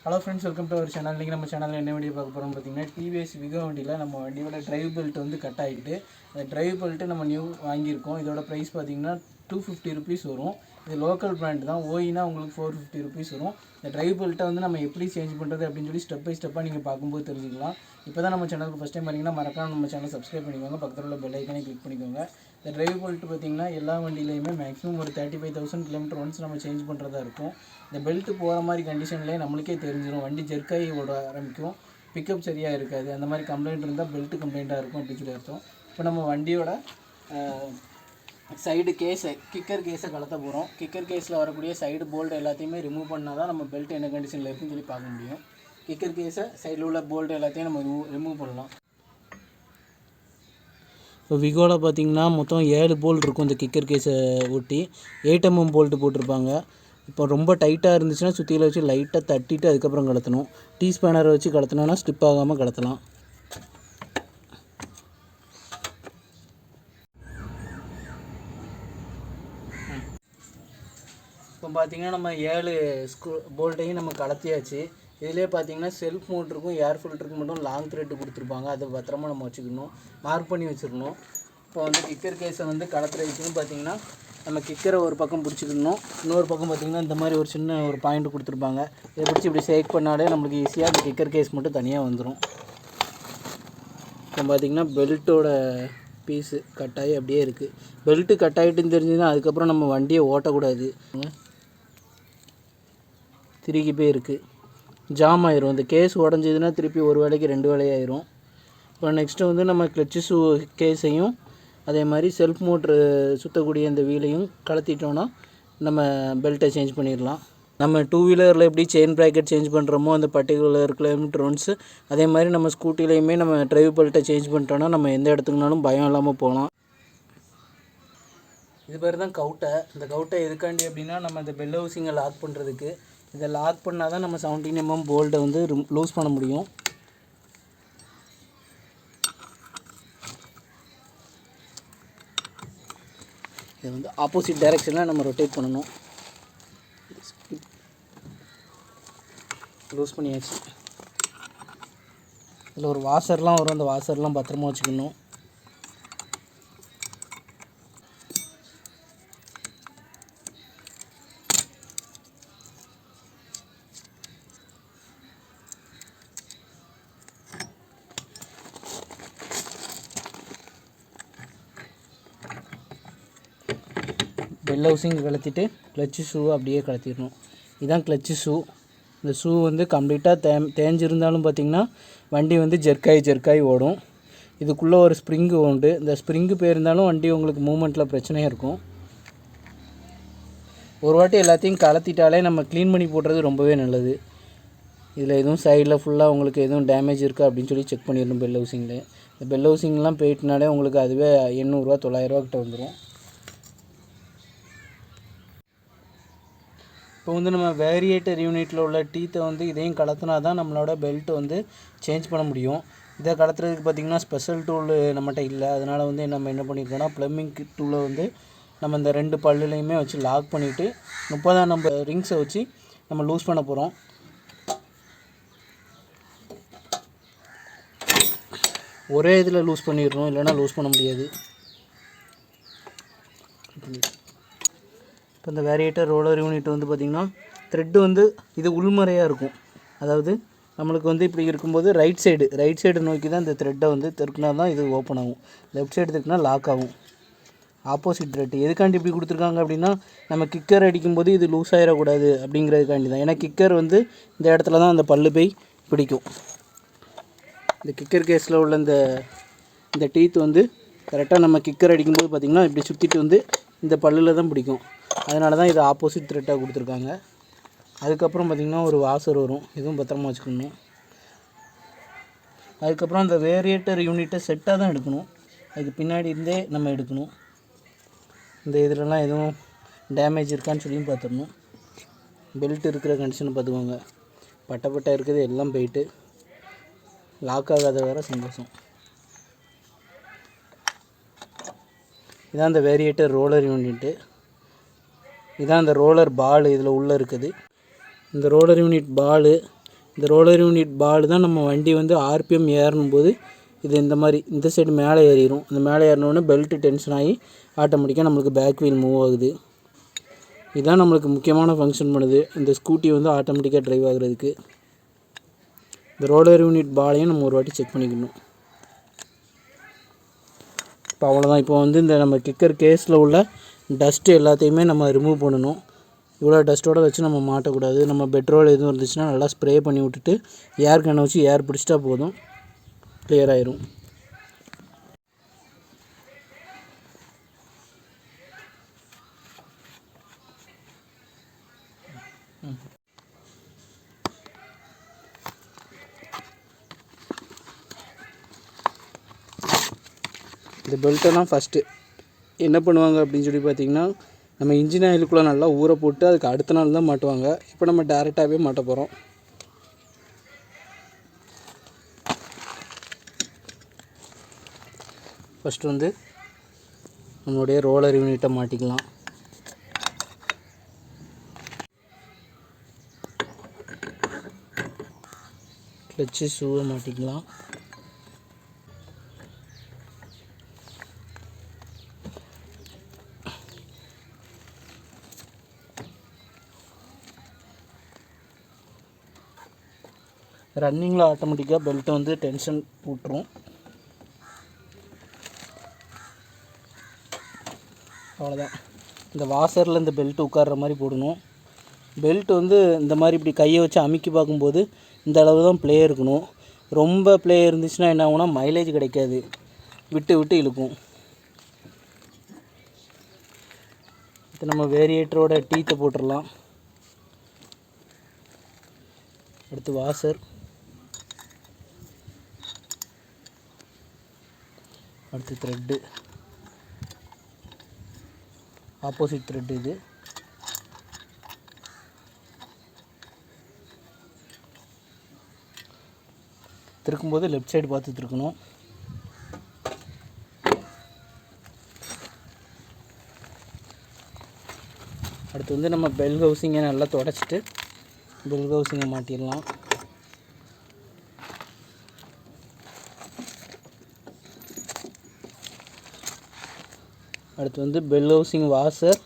Hello friends, welcome to our channel. இன்றைக்கி நம்ம சேனலில் என்ன வீடியோ பார்க்க போகிறோம் பார்த்தீங்கன்னா, டிவிஎஸ் விகோ வண்டியில் நம்ம வண்டியோட டிரைவ் பெல்ட் வந்து கட் ஆகிட்டு, அந்த டிரைவ் பெல்ட்டு நம்ம நியூ வாங்கியிருக்கோம். இதோட ப்ரைஸ் பார்த்தீங்கன்னா 250 ருபீஸ் வரும். இது லோக்கல் பிராண்ட் தான். ஓயினா உங்களுக்கு 450 ருபீஸ் வரும். இந்த டிரைவ் பெல்ட்டை வந்து நம்ம எப்படி சேஞ்ச் பண்ணுறது அப்படின்னு சொல்லி ஸ்டெப் பை ஸ்டெப்பாக நீங்கள் பார்க்கும்போது தெரிஞ்சுக்கலாம். இப்போ தான் நம்ம சேனலுக்கு ஃபஸ்ட் டைம் வரீங்கன்னா மறக்காம நம்ம சேனல் சப்ஸ்கிரைப் பண்ணிக்கோங்க. பக்கத்தில் உள்ள பெல் ஐக்கனை கிளிக் பண்ணிக்கோங்க. இந்த டிரைவ் பெல்ட் பார்த்திங்கன்னா எல்லா வண்டியிலையுமே மேக்ஸிமம் ஒரு 35,000 கிலோமீட்டர் ஒன்ஸ் நம்ம சேஞ்ச் பண்ணுறதா இருக்கும். இந்த பெல்ட்டு போகிற மாதிரி கண்டிஷன்லேயே நம்மளுக்கே தெரிஞ்சிடும். வண்டி ஜெர்க்காகி ஓட ஆரம்பிக்கும், பிக்கப் சரியாக இருக்காது. அந்த மாதிரி கம்ப்ளைண்ட் இருந்தால் பெல்ட்டு கம்ப்ளைண்ட்டாக இருக்கும் அப்படின்னு சொல்லி அர்த்தம். இப்போ நம்ம வண்டியோட சைடு கேஸை கிக்கர் கேஸை கலத்த போகிறோம். கிக்கர் கேஸில் வரக்கூடிய சைடு போல்டு எல்லாத்தையுமே ரிமூவ் பண்ணால் தான் நம்ம பெல்ட் என்ன கண்டிஷனில் இருக்குன்னு சொல்லி பார்க்க முடியும். கிக்கர் கேஸை சைடில் உள்ள போல்டு எல்லாத்தையும் நம்ம ரிமூவ் பண்ணலாம். இப்போ விகோவில் பார்த்திங்கன்னா மொத்தம் 7 போல்ட் இருக்கும். இந்த கிக்கர் கேஸை ஒட்டி 8 mm போல்ட்டு போட்டிருப்பாங்க. இப்போ ரொம்ப டைட்டாக இருந்துச்சுன்னா சுற்றியில் வச்சு லைட்டாக தட்டிட்டு அதுக்கப்புறம் கலத்தணும். டீ ஸ்பேனரை வச்சு கலத்தினோன்னா ஸ்டிப் ஆகாமல் கலத்தலாம். இப்போ பார்த்திங்கன்னா நம்ம 7 போல்ட்டையும் நம்ம கலத்தியாச்சு. இதிலே பார்த்திங்கன்னா செல்ஃப் மோட்டருக்கும் ஏர் ஃபில்டருக்கும் மட்டும் லாங் த்ரெட்டு கொடுத்துருப்பாங்க. அதை பத்திரமா நம்ம வச்சுக்கணும், மார்க் பண்ணி வச்சுருக்கணும். இப்போ வந்து கிக்கர் கேஸை வந்து கலத்துறதுக்குன்னு பார்த்திங்கன்னா நம்ம கிக்கரை ஒரு பக்கம் பிடிச்சிக்கணும். இன்னொரு பக்கம் பார்த்திங்கன்னா இந்த மாதிரி ஒரு சின்ன ஒரு பாயிண்ட் கொடுத்துருப்பாங்க. இதை பிடிச்சி இப்படி ஷேக் பண்ணாலே நம்மளுக்கு ஈஸியாக அந்த கிக்கர் கேஸ் மட்டும் தனியாக வந்துடும். இப்போ பார்த்திங்கன்னா பெல்ட்டோட பீஸு கட்டாயி அப்படியே இருக்குது. பெல்ட்டு கட்டாயிட்டுன்னு தெரிஞ்சுதுன்னா அதுக்கப்புறம் நம்ம வண்டியை ஓட்டக்கூடாது. திருக்கி போய் இருக்குது, ஜாம் ஆயிரும். இந்த கேஸ் உடஞ்சிதுன்னா திருப்பி ஒரு வேலைக்கு 2 வேலையாயிரும். இப்போ நெக்ஸ்ட்டு வந்து நம்ம கிளச்சு ஷூ கேஸையும் அதே மாதிரி செல்ஃப் மோட்ரு சுற்றக்கூடிய இந்த வீலையும் கலத்திட்டோன்னா நம்ம பெல்ட்டை சேஞ்ச் பண்ணிடலாம். நம்ம 2 வீலரில் எப்படி செயின் ப்ராக்கெட் சேஞ்ச் பண்ணுறோமோ அந்த பர்டிகுலர் கிலோமீட்டர் ஒன்ஸு, அதே மாதிரி நம்ம ஸ்கூட்டிலையுமே நம்ம டிரைவ் பெல்ட்டை சேஞ்ச் பண்ணிட்டோன்னா நம்ம எந்த இடத்துக்குனாலும் பயம் இல்லாமல் போகலாம். இது பேர் தான் கவுட்டை. இந்த கவுட்டை எதுக்காண்டி அப்படின்னா நம்ம இந்த பெல் ஹவுசிங்கை லாக் பண்ணுறதுக்கு. இதை லாக் பண்ணால் தான் நம்ம 17 mm போல்ட்டை வந்து லூஸ் பண்ண முடியும். இதை வந்து ஆப்போசிட் டைரெக்ஷனில் நம்ம ரொட்டேட் பண்ணணும். லூஸ் பண்ணியாச்சு. இதில் ஒரு வாஷர்லாம் வரும். அந்த வாஷர்லாம் பத்திரமா வச்சுக்கணும். பெல் ஹவுசிங் கலத்திட்டு கிளச்சு ஷூவை அப்படியே கலத்திடணும். இதுதான் கிளச்சு ஷூ. இந்த ஷூ வந்து கம்ப்ளீட்டாக தேஞ்சிருந்தாலும் பார்த்திங்கன்னா வண்டி வந்து ஜெர்க்காகி ஓடும். இதுக்குள்ளே ஒரு ஸ்ப்ரிங்கு உண்டு. இந்த ஸ்ப்ரிங்கு போயிருந்தாலும் வண்டி உங்களுக்கு மூமெண்ட்டில் பிரச்சனையாக இருக்கும். ஒரு வாட்டி எல்லாத்தையும் கலத்திட்டாலே நம்ம க்ளீன் பண்ணி போடுறது ரொம்பவே நல்லது. இதில் எதுவும் சைடில் ஃபுல்லாக உங்களுக்கு எதுவும் டேமேஜ் இருக்கா அப்படின்னு சொல்லி செக் பண்ணிடணும் பெல் ஹவுசிங்கில். இந்த பெல் ஹவுசிங்லாம் போயிட்டுனாலே உங்களுக்கு அதுவே 800 900 கிட்ட வந்துடும். இப்போ வந்து நம்ம வேரியேட்டர் யூனிட்டில் உள்ள டீத்தை வந்து இதையும் கலத்தினா தான் நம்மளோட பெல்ட் வந்து சேஞ்ச் பண்ண முடியும். இதை கலத்துறதுக்கு பார்த்திங்கன்னா ஸ்பெஷல் டூல் நம்மகிட்ட இல்லை. அதனால் வந்து நம்ம என்ன பண்ணியிருக்கோன்னா ப்ளம்பிங் டூலை வந்து நம்ம இந்த 2 பல்லுலையுமே வச்சு லாக் பண்ணிவிட்டு 30ஆம் நம்பர் ரிங்ஸை வச்சு நம்ம லூஸ் பண்ண போகிறோம். ஒரே இதில் லூஸ் பண்ணிடணும், இல்லைனா லூஸ் பண்ண முடியாது. இப்போ இந்த வேரியேட்டர் ரோலர் யூனிட் வந்து பார்த்திங்கன்னா த்ரெட்டு வந்து இது உள்மறையாக இருக்கும். அதாவது நம்மளுக்கு வந்து இப்படி இருக்கும்போது ரைட் சைடு நோக்கி தான் இந்த த்ரெட்டை வந்து திருக்கினா தான் இது ஓப்பன் ஆகும். லெஃப்ட் சைடு திருக்கினா லாக் ஆகும். ஆப்போசிட் த்ரெட்டு எதுக்காண்டி இப்படி கொடுத்துருக்காங்க அப்படின்னா நம்ம கிக்கர் அடிக்கும்போது இது லூஸ் ஆகிடக்கூடாது அப்படிங்கிறதுக்காண்டி தான். ஏன்னா கிக்கர் வந்து இந்த இடத்துல தான் அந்த பல்லு போய் பிடிக்கும். இந்த கிக்கர் கேஸில் உள்ள இந்த டீத் வந்து கரெக்டாக நம்ம கிக்கர் அடிக்கும்போது பார்த்திங்கன்னா இப்படி சுற்றிட்டு வந்து இந்த பல்லில் தான் பிடிக்கும். அதனால தான் இது ஆப்போசிட் த்ரெட்டாக கொடுத்துருக்காங்க. அதுக்கப்புறம் பார்த்திங்கன்னா ஒரு வாஷர் வரும். இதுவும் பத்திரமா வச்சுக்கணும். அதுக்கப்புறம் அந்த வேரியேட்டர் யூனிட்டை செட்டாக தான் எடுக்கணும். அதுக்கு பின்னாடி இருந்தே நம்ம எடுக்கணும். இந்த இதிலலாம் எதுவும் டேமேஜ் இருக்கான்னு சொல்லியும் பார்த்துடணும். பெல்ட் இருக்கிற கண்டிஷனை பார்த்துக்கோங்க. பட்டை இருக்குது எல்லாம் போயிட்டு லாக் ஆகாத வேறு சந்தோஷம். இதான் அந்த வேரியேட்டர் ரோலர் யூனிட்டு. இதான் அந்த ரோலர் பால் இதில் உள்ளே இருக்குது. இந்த ரோலர் யூனிட் பால் இந்த ரோலர் யூனிட் பால் தான் நம்ம வண்டி வந்து ஆர்பிஎம் ஏறணும்போது இது இந்த மாதிரி இந்த சைடு மேலே ஏறிடும். அந்த மேலே ஏறினோடனே பெல்ட்டு டென்ஷன் ஆகி ஆட்டோமேட்டிக்காக நம்மளுக்கு பேக் வீல் மூவ் ஆகுது. இதுதான் நம்மளுக்கு முக்கியமான ஃபங்க்ஷன் பண்ணுது இந்த ஸ்கூட்டி வந்து ஆட்டோமேட்டிக்காக ட்ரைவ் ஆகுறதுக்கு. இந்த ரோலர் யூனிட் பாலையும் நம்ம ஒரு வாட்டி செக் பண்ணிக்கணும். இப்போ அவ்வளோதான். இப்போ வந்து இந்த நம்ம கிக்கர் கேஸில் உள்ள டஸ்ட்டு எல்லாத்தையுமே நம்ம ரிமூவ் பண்ணணும். இவ்வளோ டஸ்ட்டோடு வச்சு நம்ம மாட்டக்கூடாது. நம்ம பெட்ரோல் எதுவும் இருந்துச்சுன்னா நல்லா ஸ்ப்ரே பண்ணி விட்டுட்டு ஏர் கண்ணை வச்சு ஏர் பிடிச்சிட்டா போதும், கிளியர் ஆயிரும். இந்த பெல்ட்டெல்லாம் ஃபஸ்ட்டு என்ன பண்ணுவாங்க அப்படின்னு சொல்லி பார்த்தீங்கன்னா, நம்ம இன்ஜின் ஆயிலுக்குள்ளே நல்லா ஊற போட்டு அதுக்கு அடுத்த நாள் தான் மாட்டுவாங்க. இப்போ நம்ம டேரெக்டாகவே மாட்ட போகிறோம். ஃபஸ்ட்டு வந்து நம்மளுடைய ரோலர் யூனிட்டை மாட்டிக்கலாம். கிளச்சு ஷூவை மாட்டிக்கலாம். ரன்னிங்கில் ஆட்டோமேட்டிக்காக பெல்ட்டை வந்து டென்ஷன் விட்டுரும். அவ்வளோதான். இந்த வாசரில் இந்த பெல்ட் உட்கார்ற மாதிரி போடணும். பெல்ட் வந்து இந்த மாதிரி இப்படி கையை வச்சு அமுக்கி பார்க்கும்போது இந்த அளவு தான் ப்ளே இருக்கணும். ரொம்ப ப்ளே இருந்துச்சுன்னா என்ன ஆகும்னா மைலேஜ் கிடைக்காது, விட்டு விட்டு இழுக்கும். இது நம்ம வேரியேட்டரோட டீத்தை போட்டுடலாம். அடுத்து வாசர், அடுத்து த்ரெட்டு, ஆப்போசிட் த்ரெட் இது. திருக்கும்போது லெஃப்ட் சைடு பார்த்து திருக்கணும். அடுத்து வந்து நம்ம பெல் ஹவுசிங்கை நல்லா தொடச்சிட்டு பெல் ஹவுசிங்கை மாட்டிடலாம். அடுத்து வந்து பெல் ஹவுசிங் வாசர்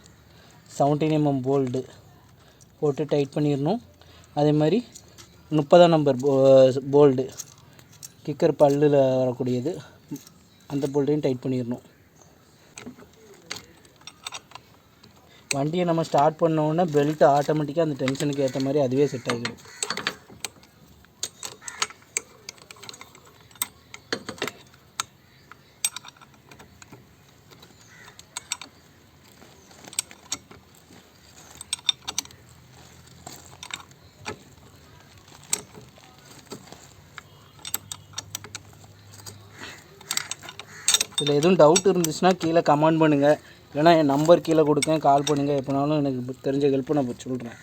17 mm போல்டு போட்டு டைட் பண்ணிடணும். அதே மாதிரி 30ஆம் நம்பர் போல்டு கிக்கர் பல்லில் வரக்கூடியது, அந்த போல்ட்டையும் டைட் பண்ணிடணும். வண்டியை நம்ம ஸ்டார்ட் பண்ணோன்னே பெல்ட்டு ஆட்டோமேட்டிக்காக அந்த டென்ஷனுக்கு ஏற்ற மாதிரி அதுவே செட் ஆகிடும். இதில் எதுவும் டவுட் இருந்துச்சுன்னா கீழே கமெண்ட் பண்ணுங்கள், இல்லைனா என் நம்பர் கீழே கொடுக்கேன், கால் பண்ணுங்கள். எப்போனாலும் எனக்கு தெரிஞ்ச ஹெல்ப்பை நான் சொல்கிறேன்.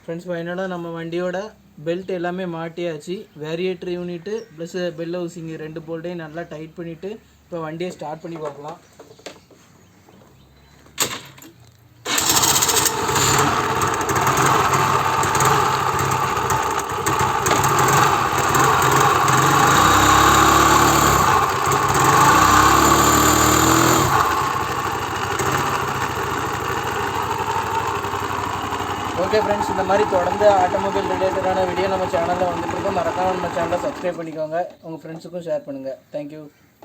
ஃப்ரெண்ட்ஸ், ஃபைனலாக நம்ம வண்டியோட பெல்ட் எல்லாமே மாட்டியாச்சு. வேரியேட்டர் யூனிட்டு ப்ளஸ் பெல் ஹவுசிங் 2 போல்ட்டையும் நல்லா டைட் பண்ணிவிட்டு இப்போ வண்டியை ஸ்டார்ட் பண்ணி பார்க்கலாம். ஓகே ஃப்ரெண்ட்ஸ், இந்த மாதிரி தொடர்ந்து ஆட்டோமொபைல் ரிலேட்டடான வீடியோ நம்ம சேனலில் வந்துட்டு இருக்கோம். மறக்காமல் நம்ம சேனலை சப்ஸ்கிரைப் பண்ணிக்கோங்க, உங்கள் ஃப்ரெண்ட்ஸுக்கும் ஷேர் பண்ணுங்கள். தேங்க்யூ.